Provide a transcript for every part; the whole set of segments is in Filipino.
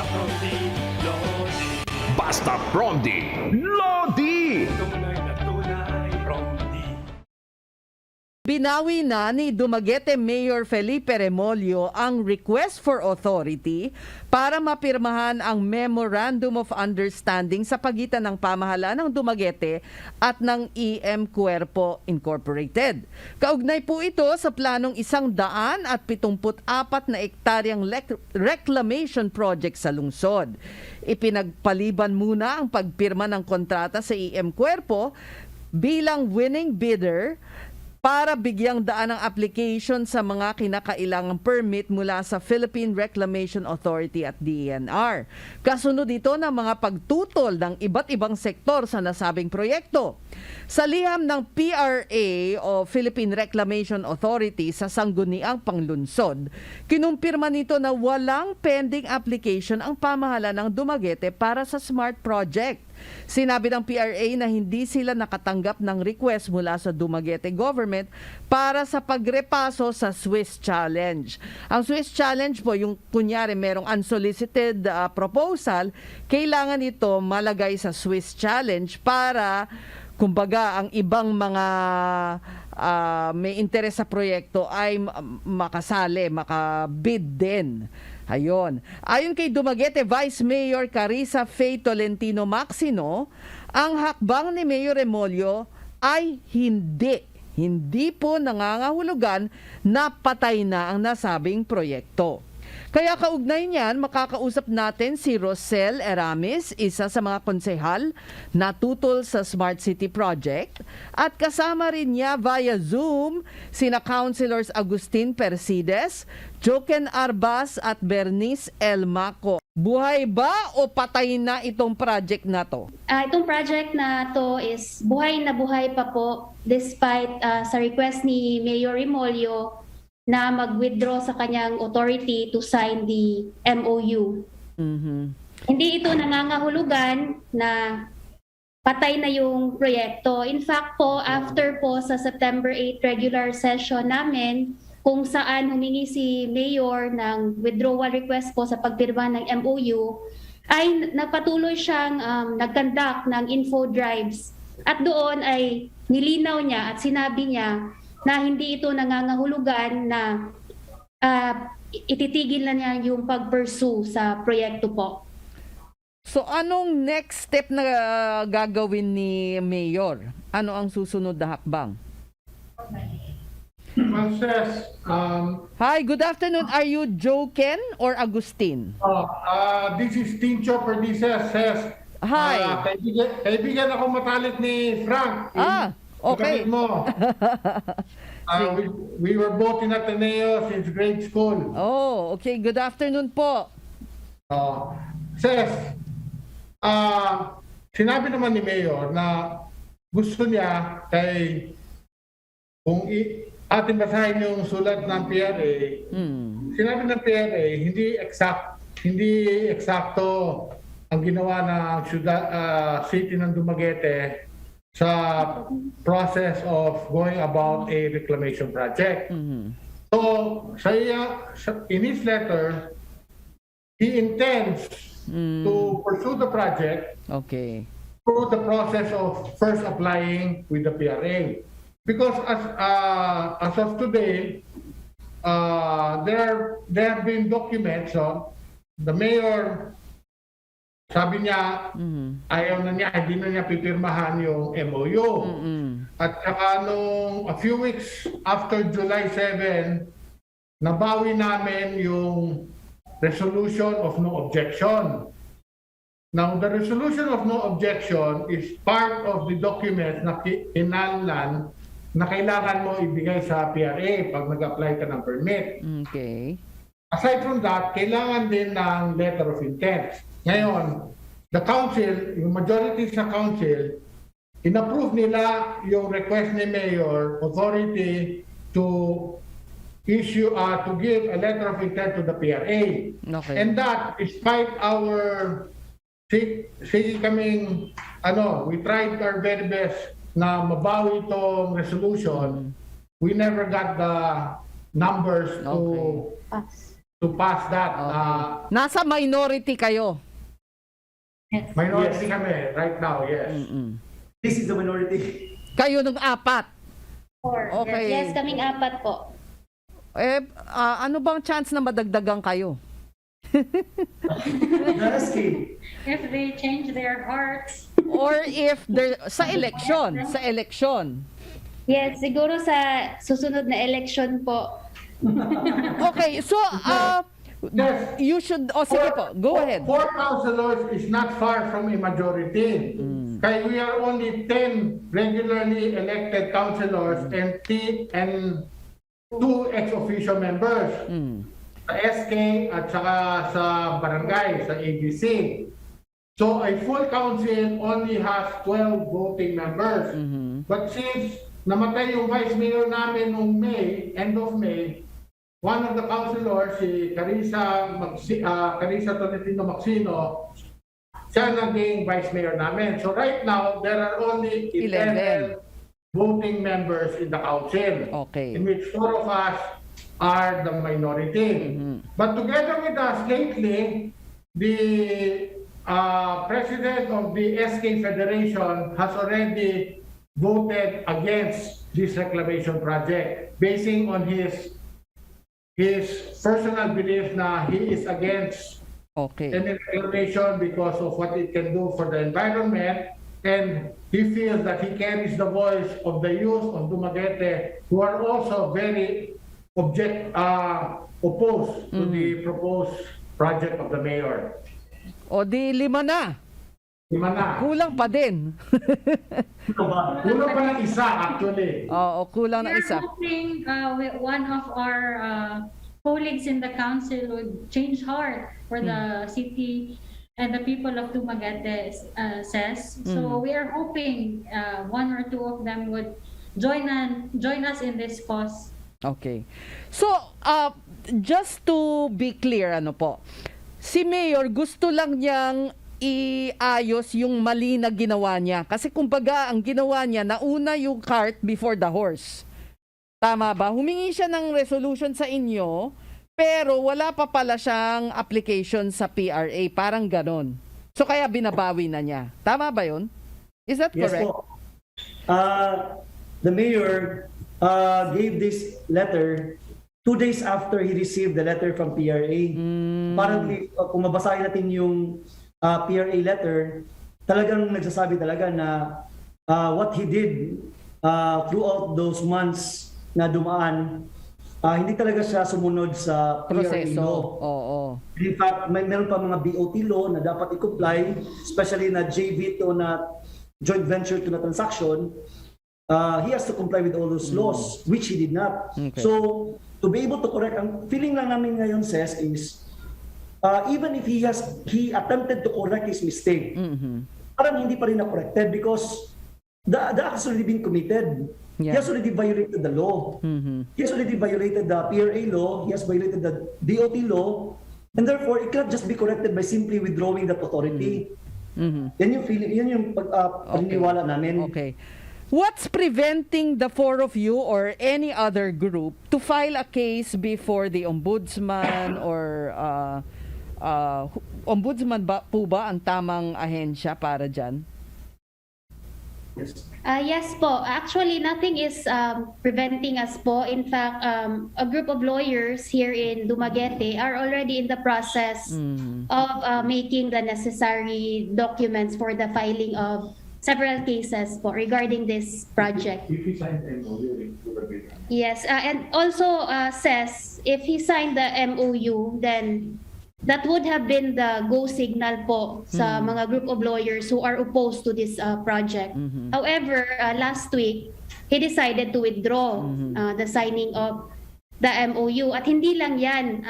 Promdi, Lodi. Basta Promdi, Lodi! Tunay na tunay, Promdi. Binawi na ni Dumaguete Mayor Felipe Remolyo ang request for authority para mapirmahan ang Memorandum of Understanding sa pagitan ng pamahalaan ng Dumaguete at ng EM Cuerpo Incorporated. Kaugnay po ito sa planong 174 na ektaryang reclamation project sa lungsod. Ipinagpaliban muna ang pagpirma ng kontrata sa EM Cuerpo bilang winning bidder para bigyang daan ang application sa mga kinakailangang permit mula sa Philippine Reclamation Authority at DENR. Kasunod ito ng mga pagtutol ng iba't ibang sektor sa nasabing proyekto. Sa liham ng PRA o Philippine Reclamation Authority sa sangguniang panglunsod, kinumpirma nito na walang pending application ang pamahalaan ng Dumaguete para sa SMART project. Sinabi ng PRA na hindi sila nakatanggap ng request mula sa Dumaguete government para sa pagrepaso sa Swiss Challenge. Ang Swiss Challenge po, yung kunyari merong unsolicited proposal, kailangan ito malagay sa Swiss Challenge para kumbaga ang ibang mga may interes sa proyekto ay makasali, makabid din. Ayon. Ayon kay Dumaguete Vice Mayor Carissa Faye Tolentino Maxino, ang hakbang ni Mayor Remolyo ay hindi po nangangahulugan na patay na ang nasabing proyekto. Kaya kaugnay niyan, makakausap natin si Rosel Eramis, isa sa mga konsehal na tutol sa Smart City Project. At kasama rin niya via Zoom sina Councilors Agustin Persides, Joken Arbas at Bernice Elmaco. Buhay ba o patay na itong project na to? Itong project na to is buhay na buhay pa po despite sa request ni Mayor Remolyo na mag-withdraw sa kanyang authority to sign the MOU. Mm-hmm. Hindi ito nangangahulugan na patay na yung proyekto. In fact po, after po sa September 8 regular session namin, kung saan humingi si Mayor ng withdrawal request po sa pagpirma ng MOU, ay nagpatuloy siyang nag-conduct ng info drives. At doon ay nilinaw niya at sinabi niya na hindi ito nangangahulugan na ititigil na niya yung pag-pursue sa proyekto po. So anong next step na gagawin ni Mayor? Ano ang susunod na hakbang? Frances, Hi, good afternoon. Are you Joken or Agustin? this is Tincho Perdices. Hi. Kaibigan ako matalik ni Frank. Okay. Kapatid mo. We were both in Ateneo since grade school. Oh, okay. Good afternoon po. Sinabi naman ni Mayor na gusto niya kung atin basahin yung sulat ng PRA, sinabi ng PRA, hindi eksakto ang ginawa ng city ng Dumaguete sa process of going about a reclamation project. So, in his letter, he intends to pursue the project through the process of first applying with the PRA. Because as of today, there have been documents. The mayor, sabi niya, ayaw na niya, hindi na niya pipirmahan yung MOU. At saka a few weeks after July 7, nabawi namin yung resolution of no objection. Now, the resolution of no objection is part of the document na kinahanglan na kailangan mo ibigay sa PRA pag nag-apply ka ng permit. Okay. Aside from that, kailangan din ng letter of intent. Ngayon, the council, yung majority sa council, inapprove nila yung request ni Mayor authority to issue, to give a letter of intent to the PRA. Okay. And that, despite our, sige kaming, we tried our very best na mabawi itong resolution, we never got the numbers to to pass that. Nasa minority kayo. Minority kami right now, yes. This is the minority. Kayo ng 4. Okay. Yes, kaming 4 po. Ano bang chance na madagdagan kayo? Asking. If they change their hearts. Or if sa election. Yes, siguro sa susunod na election po. Okay, so Yes. you should sige po, go ahead. 4 councilors is not far from a majority. Kaya we are only 10 regularly elected councilors and 2 ex officio members. Sa SK at saka sa barangay, sa ABC. So a full council only has 12 voting members. But since namatay yung vice mayor namin noong May, end of May, one of the councilors, si Carissa Tolentino Maxino, siya naging vice mayor namin. So right now, there are only 11 voting members in the council. Okay. In which 4 of us are the minority. But together with us lately, the president of the SK Federation has already voted against this reclamation project, basing on his personal belief na he is against any reclamation because of what it can do for the environment, and he feels that he carries the voice of the youth of Dumaguete who are also very opposed to the proposed project of the mayor. O di 5 na. Kulang pa din. Kulang pa ng isa actually. Oo, kulang na We're isa. hoping one of our colleagues in the council would change heart for the city and the people of Dumaguete says. So we are hoping 1 or 2 of them would join us in this cause. Okay. So, just to be clear, si Mayor gusto lang niyang iayos yung mali na ginawa niya. Kasi kumbaga, ang ginawa niya, nauna yung cart before the horse. Tama ba? Humingi siya ng resolution sa inyo, pero wala pa pala siyang application sa PRA. Parang ganon. So, kaya binabawi na niya. Tama ba yun? Is that correct? Yes po. The mayor gave this letter 2 days after he received the letter from PRA. Apparently, kung mabasahin natin yung PRA letter, talagang nagsasabi talaga na what he did throughout those months na dumaan, hindi talaga siya sumunod sa PRA Proseso. law. Oo. In fact, meron pa mga BOT law na dapat i-comply, especially na JV to na joint venture to na transaction. He has to comply with all those laws, which he did not. Okay. So, to be able to correct, ang feeling lang namin ngayon, says, is even if he attempted to correct his mistake, parang hindi pa rin na-corrected because the act has already been committed. Yeah. He has already violated the law. He has already violated the PRA law. He has violated the DOT law. And therefore, it cannot just be corrected by simply withdrawing that authority. Yan yung feeling, yan yung paniniwala namin. Okay. What's preventing the 4 of you or any other group to file a case before the ombudsman or ombudsman po ba ang tamang ahensya para dyan? Yes. Yes po. Actually, nothing is preventing us po. In fact, a group of lawyers here in Dumaguete are already in the process of making the necessary documents for the filing of several cases po regarding this project. If he signed MOU, Yes, and also says if he signed the MOU, then that would have been the go signal po sa mga group of lawyers who are opposed to this project. However, last week, he decided to withdraw the signing of the MOU. At hindi lang yan,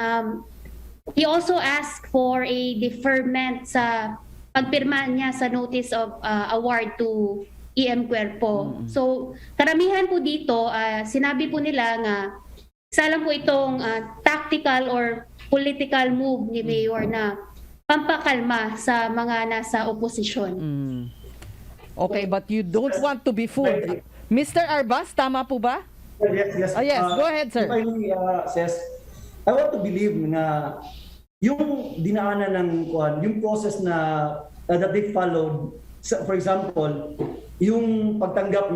he also asked for a deferment sa pagpirma niya sa notice of award to EM Cuerpo. So, karamihan po dito, sinabi po nila nga, isa lang po itong tactical or political move ni Mayor na pampakalma sa mga nasa oposisyon. Okay, but you don't want to be fooled. Mr. Arbas, tama po ba? Yes, yes. Yes, go ahead, sir. If I may, says, I want to believe na yung dinaanan ng yung process na that they followed, for example, yung pagtanggap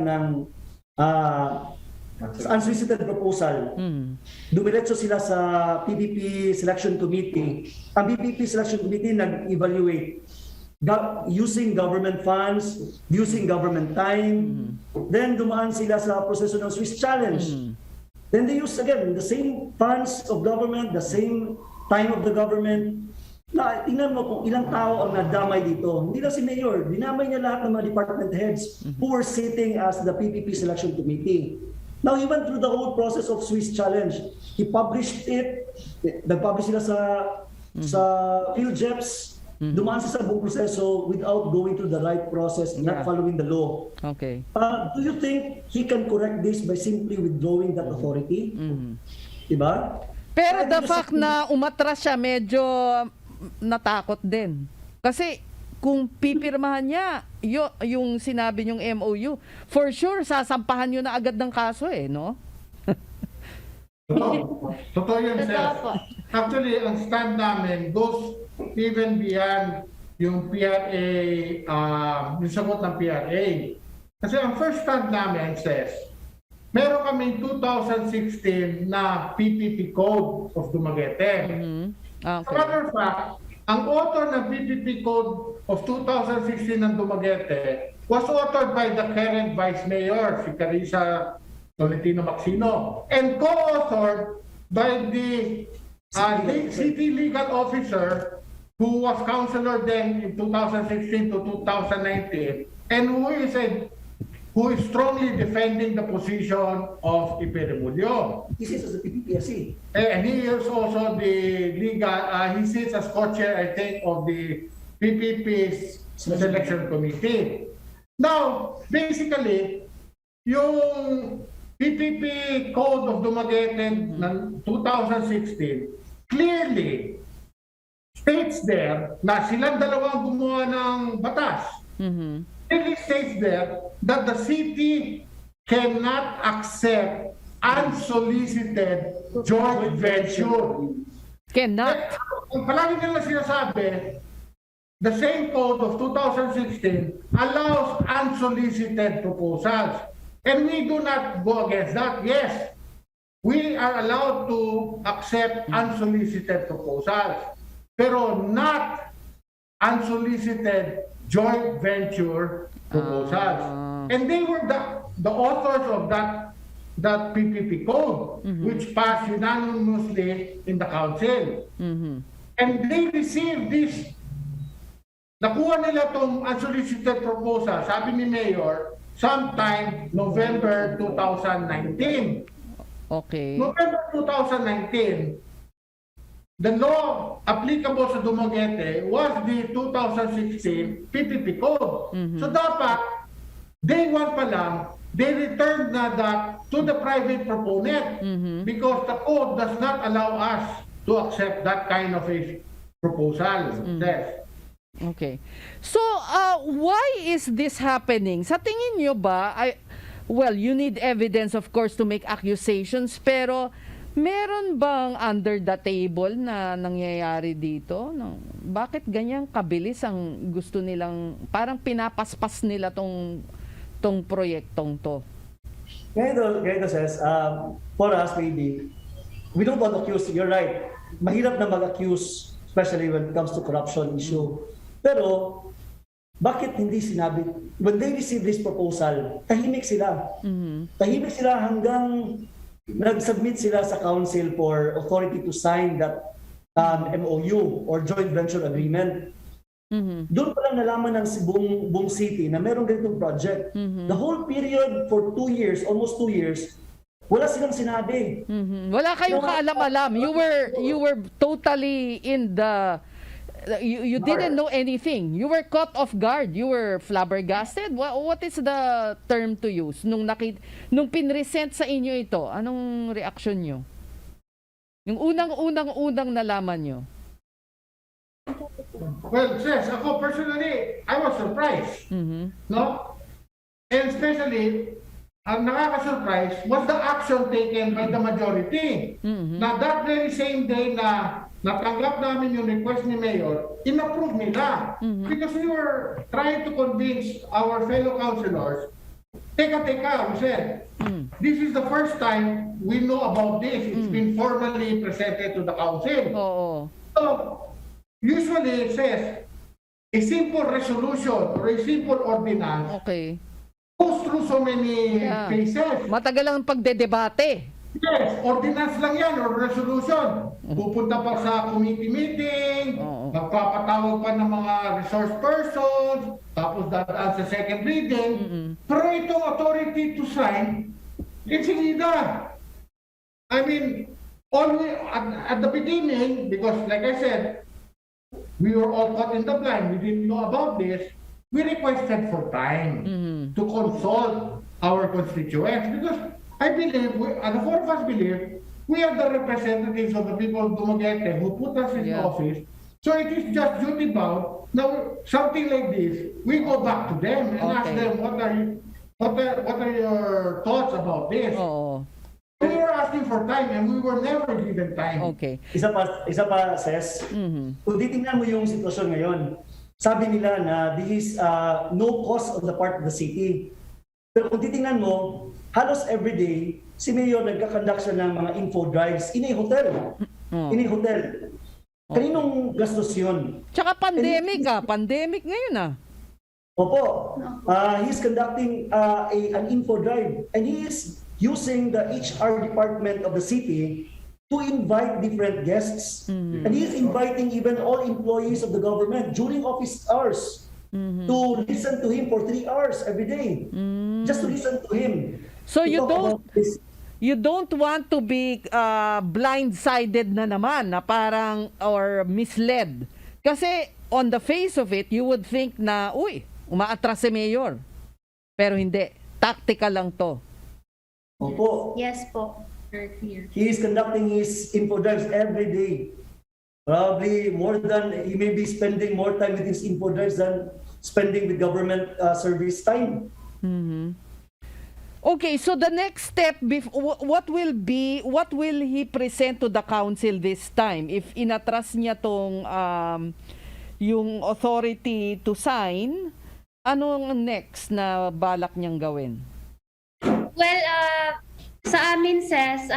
ng unsolicited proposal. Dumiretso sila sa PPP Selection Committee. Ang PPP Selection Committee nag-evaluate using government funds, using government time. Then dumaan sila sa proseso ng Swiss Challenge. Then they use again the same funds of government, the same time of the government. Na tingnan mo kung ilang tao ang nadamay dito. Hindi lang si Mayor, dinamay niya lahat ng mga department heads who were sitting as the PPP Selection Committee. Now, he went through the whole process of Swiss Challenge. He published it. Nag-publish sila sa PhilJeps. Dumaan sa buong proseso without going through the right process, not following the law. Okay. Do you think he can correct this by simply withdrawing that authority? Diba? Pero the fact na umatras siya, medyo natakot din. Kasi kung pipirmahan niya yung sinabi niyong MOU, for sure sasampahan niyo na agad ng kaso no? Totoo yun, sir. Totoo po. Actually, ang stand namin goes even beyond yung PRA, yung sagot ng PRA. Kasi ang first stand namin says, meron kaming 2016 na PPP Code of Dumaguete. As a matter of fact, ang author ng PPP Code of 2016 ng Dumaguete was authored by the current Vice Mayor, si Carissa Tolentino Maxino, and co-authored by the City Legal Officer who was councilor then in 2016 to 2019 and who is strongly defending the position of Ipinalabas. He sits as a PPPSC. And he is also the legal, he sits as co-chair, I think, of the PPP's selection committee. Now, basically, yung PPP Code of Dumaguete ng 2016 clearly states there na silang dalawang gumawa ng batas. It states there that the city cannot accept unsolicited joint venture. Cannot. Ang palagi nila sinasabi, the same code of 2016 allows unsolicited proposals. And we do not go against that. Yes, we are allowed to accept unsolicited proposals, pero not unsolicited joint venture proposals. And they were the authors of that PPP code, which passed unanimously in the council. And they received this, nakuha nila itong unsolicited proposal, sabi ni Mayor, sometime November 2019. Okay. November 2019, the law applicable sa Dumaguete was the 2016 PPP Code. So dapat, day one pa lang, they returned na that to the private proponent because the code does not allow us to accept that kind of a proposal. Yes. Okay. So, why is this happening? Sa tingin nyo ba, well, you need evidence of course to make accusations, pero meron bang under the table na nangyayari dito? No? Bakit ganyang kabilis ang gusto nilang, parang pinapaspas nila tong proyektong to? Ganito says, for us maybe, we don't want to accuse, you're right. Mahirap na mag-accuse, especially when it comes to corruption issue. Pero, bakit hindi sinabi, when they receive this proposal, tahimik sila. Tahimik sila hanggang nag-submit sila sa council for authority to sign that MOU or joint venture agreement. Doon pa lang nalaman ng buong city na meron ganitong project. The whole period for 2 years, almost 2 years, wala silang sinabi. Wala kayong kaalam-alam. You were totally in the... You didn't know anything. You were caught off guard. You were flabbergasted. What is the term to use? Nung pinresent sa inyo ito, anong reaction nyo? Yung unang nalaman nyo? Well, sis, ako personally, I was surprised. No? And especially, ang nakaka-surprise was the action taken by the majority. Na that very same day na natanggap namin yung request ni Mayor, in-approve nila. Because we were trying to convince our fellow councilors, teka, we said, this is the first time we know about this. It's been formally presented to the council. Oo. So, usually it says, a simple resolution or a simple ordinance Okay. goes through so many Yeah. phases. Matagal ang pagdedebate. Yes, ordinance lang yan or resolution. Pupunta pa sa committee meeting, Oo. magpapatawag pa ng mga resource persons, tapos dadaan sa second reading. Pero itong authority to sign, it's illegal. I mean, at the beginning, because like I said, we were all caught in the blind, we didn't know about this, we requested for time to consult our constituents because I believe, the four of us believe, we are the representatives of the people of Dumaguete who put us in Yeah. office. So it is just duty bound. Now, something like this, we go back to them and ask Okay. them, what are your thoughts about this? Oo. We were asking for time and we were never given time. Okay. Isa pa, Ses, kung titingnan mo yung sitwasyon ngayon, sabi nila na this is no cost on the part of the city. Pero kung titingnan mo, halos everyday, si Mayor nagkakandak siya ng mga info drives in a hotel. In a hotel. Kaninong gastos yun? Tsaka pandemic Pandemic ngayon Opo, he's conducting an info drive and he is using the HR department of the city to invite different guests. And he is inviting even all employees of the government during office hours to listen to him for 3 hours every day. Just to listen to him. So To you talk don't about this. you don't want to be blindsided na naman na parang or misled. Kasi on the face of it, you would think na, uy, umaatras si Mayor. Pero hindi. Tactical lang to. Opo. Yes po. Very clear. He is conducting his info drives every day. Probably more than, he may be spending more time with his info drives than spending with government service time. Okay, so the next step, what will he present to the council this time? If inatras niya tong yung authority to sign, anong next na balak niyang gawin? Well, sa amin, Ses,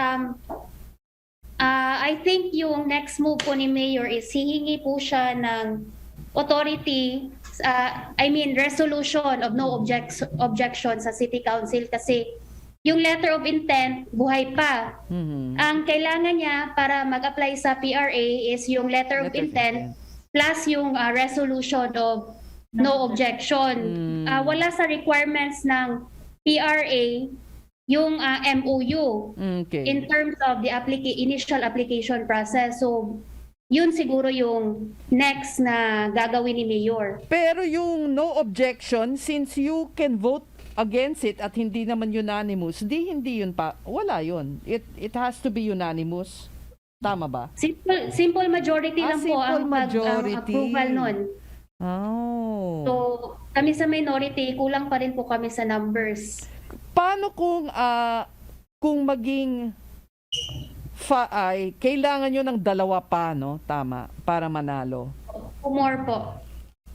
I think yung next move po ni Mayor is hihingi po siya ng authority, resolution of no objection sa City Council kasi yung letter of intent, buhay pa. Ang kailangan niya para mag-apply sa PRA is yung letter of intent plus yung resolution of no objection. Wala sa requirements ng PRA yung MOU Okay. in terms of the initial application process. So, yun siguro yung next na gagawin ni Mayor. Pero yung no objection, since you can vote against it at hindi naman unanimous, hindi yun pa, wala yun. It has to be unanimous. Tama ba? Simple majority lang po simple ang majority. approval nun. Oh. So, kami sa minority, kulang pa rin po kami sa numbers. Paano kung maging kailangan nyo ng dalawa pa, no? Tama, para manalo. More po.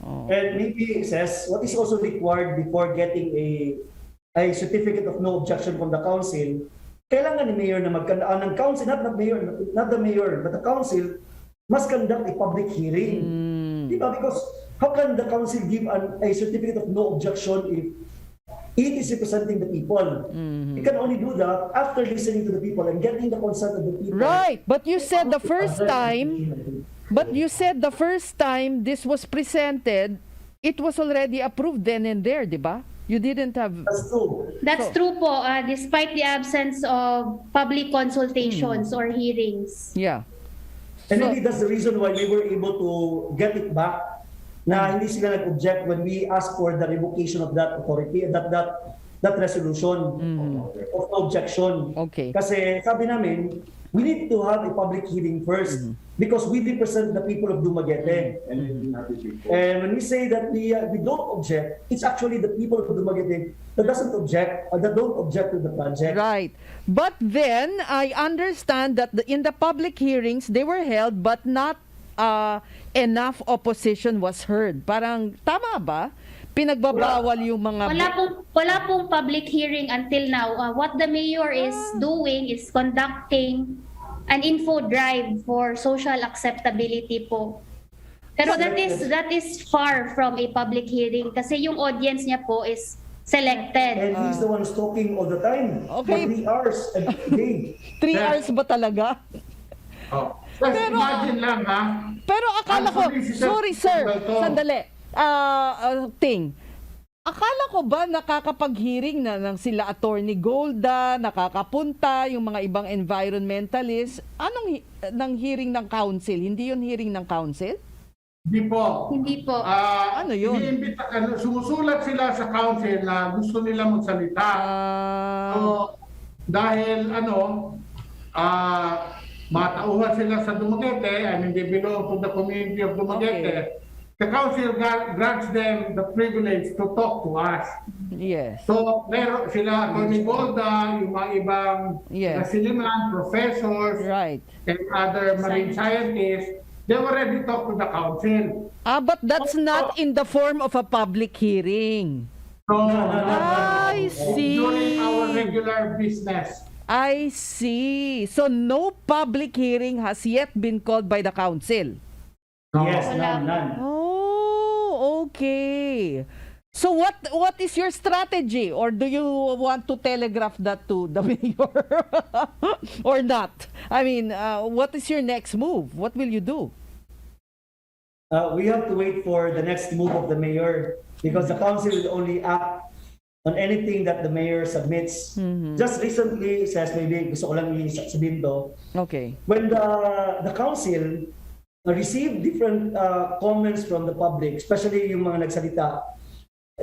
Oh. And maybe it says what is also required before getting a certificate of no objection from the council, kailangan ni Mayor na magkandaan ng council, not the mayor, but the council must conduct a public hearing. Diba? Because how can the council give a certificate of no objection if it is representing the people? It can only do that after listening to the people and getting the consent of the people. Right, but you said the first time this was presented, it was already approved then and there, di ba? You didn't have... That's true. That's true po, despite the absence of public consultations or hearings. Yeah. And maybe that's the reason why we were able to get it back na hindi sila nag-object when we asked for the revocation of that authority, that resolution of no objection. Okay. Kasi sabi namin, we need to have a public hearing first because we represent the people of Dumaguete. And when we say that we don't object, it's actually the people of Dumaguete that don't object to the project. Right. But then, I understand that in the public hearings, they were held but not enough opposition was heard. Parang, tama ba? Pinagbabawal yung mga... Wala pong public hearing until now. What the mayor is doing is conducting an info drive for social acceptability po. Pero that is far from a public hearing kasi yung audience niya po is selected. And he's the one who's talking all the time Okay. for 3 hours a day. 3 hours ba talaga? Oh. Imagine lang ha. Pero akala ko, Unsolicited sorry sir, proposal. sandali. Akala ko ba nakakapag-hearing na ng sila Attorney Golda, nakakapunta yung mga ibang environmentalists? Anong ng hearing ng council? Hindi yun hearing ng council? Hindi po. Hindi po. Ano yun? Sumusulat sila sa council na gusto nila magsalita. So, dahil matauhan sila sa Dumaguete and they belong to the community of Dumaguete, the council grants them the privilege to talk to us. Yes. So, meron sila, Tony Golda, yung mga ibang Yes. kasiliman, professors, Right. and other marine scientists, they already talked to the council. But that's not in the form of a public hearing. So, I see. during our regular business. I see. So no public hearing has yet been called by the council. Yes, none. Oh, okay. So what is your strategy, or do you want to telegraph that to the mayor or not? I mean, what is your next move? What will you do? We have to wait for the next move of the mayor because the council will only act on anything that the mayor submits. Just recently, maybe gusto ko lang sabihin to, Okay. when the council received different comments from the public, especially yung mga nagsalita,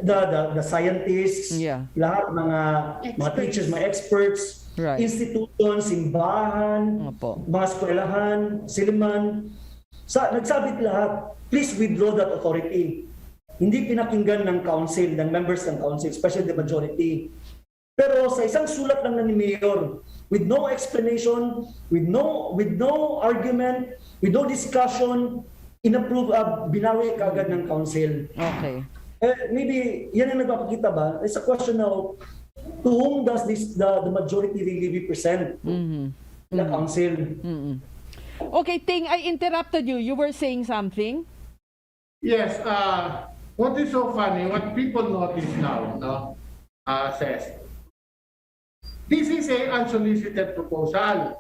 the scientists, Yeah. lahat mga teachers, mga experts, Right. institutions, simbahan, Opo. mga eskwelahan, siliman, nagsabi lahat, please withdraw that authority. Hindi pinakinggan ng council, ng members ng council, especially the majority. Pero sa isang sulat lang na ni Mayor, with no explanation, with no argument, with no discussion, inapprove, binawi kaagad ng council. Okay. Maybe yan ang nagpapakita ba? It's a question of to whom does the majority really represent? The council. Okay, Ting, I interrupted you. You were saying something? Yes, what is so funny, what people notice now, says, this is an unsolicited proposal.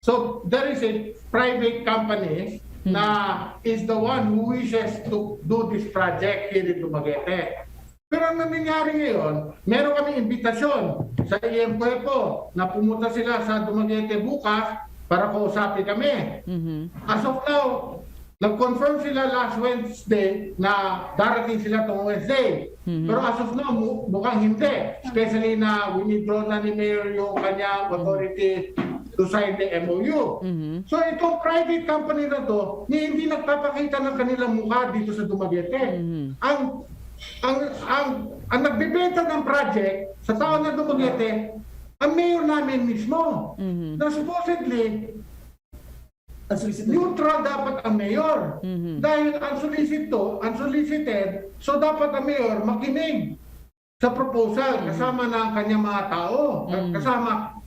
So there is a private company na is the one who wishes to do this project here in Dumaguete. Pero ang nangyari ngayon, meron kami imbitasyon sa IMPO na pumunta sila sa Dumaguete bukas para kausapin kami. As of now, nag-confirm sila last Wednesday na darating sila tong Wednesday. Pero as of now, mukhang hindi. Especially na winidraw na ni Mayor yung kanyang authority to sign the MOU. So itong private company na to, hindi nagpapakita ng kanilang mukha dito sa Dumaguete. Ang nagbebenta ng project sa taon na Dumaguete, ang mayor namin mismo. Na supposedly, neutral dapat ang mayor. Dahil unsolicited, so dapat ang mayor makinig sa proposal kasama ng kanyang mga tao. Kasama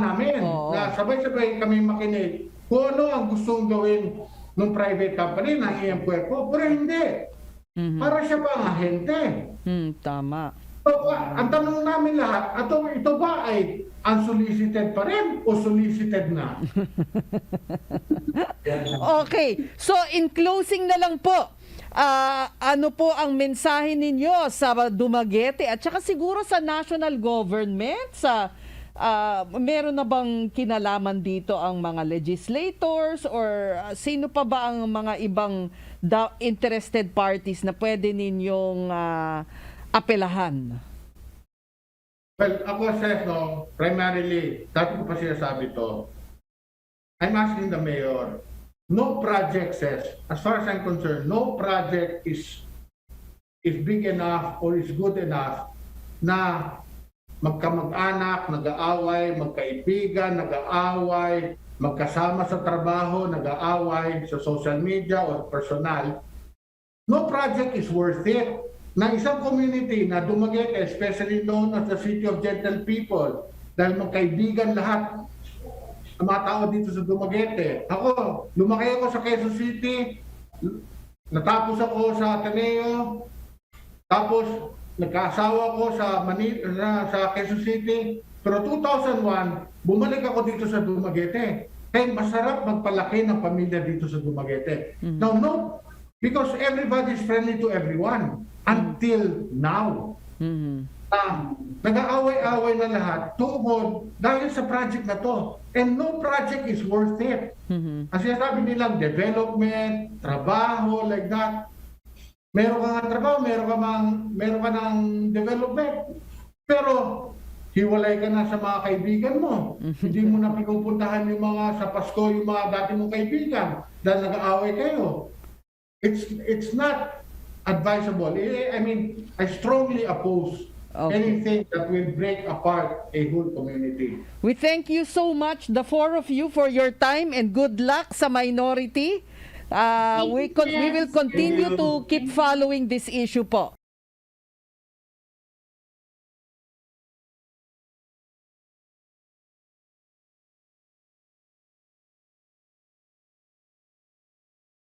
namin. Na sabay-sabay kami makinig kung ano ang gustong gawin ng private company na IMPO. Pero hindi. Para siya pa ang ahente. Tama. So, ang tanong namin lahat, ito ba ay unsolicited pa rin o solicited na? Okay. So, in closing na lang po, ano po ang mensahe ninyo sa Dumaguete at saka siguro sa national government? Meron na bang kinalaman dito ang mga legislators or sino pa ba ang mga ibang interested parties na pwede ninyong apelahan? Well, ako primarily, dati ko pa sinasabi to, I'm asking the mayor, no project says, as far as I'm concerned, no project is big enough or is good enough na magkamag-anak, nag-aaway, magkaibigan, nag-aaway, magkasama sa trabaho, nag-aaway sa social media or personal. No project is worth it. Na isang community na Dumaguete, especially known as the City of Gentle People, dahil magkaibigan lahat ang mga tao dito sa Dumaguete. Ako, lumaki ako sa Quezon City, natapos ako sa Ateneo, tapos nagkaasawa ko sa Manila, sa Quezon City. Pero 2001, bumalik ako dito sa Dumaguete. Kaya masarap magpalaki ng pamilya dito sa Dumaguete. Now, no, because everybody is friendly to everyone until now. Nag-aaway-away na lahat tuhod dahil sa project na to. And no project is worth it. Ang sinasabi nilang development, trabaho, like that. Meron ka nga trabaho, meron ka ng development. Pero hiwalay ka na sa mga kaibigan mo. Hindi mo na pinupuntahan yung mga sa Pasko, yung mga dati mong kaibigan dahil nag-aaway kayo. It's not advisable. I mean, I strongly oppose anything that will break apart a whole community. We thank you so much, the four of you, for your time and good luck sa minority. We will continue to keep following this issue po.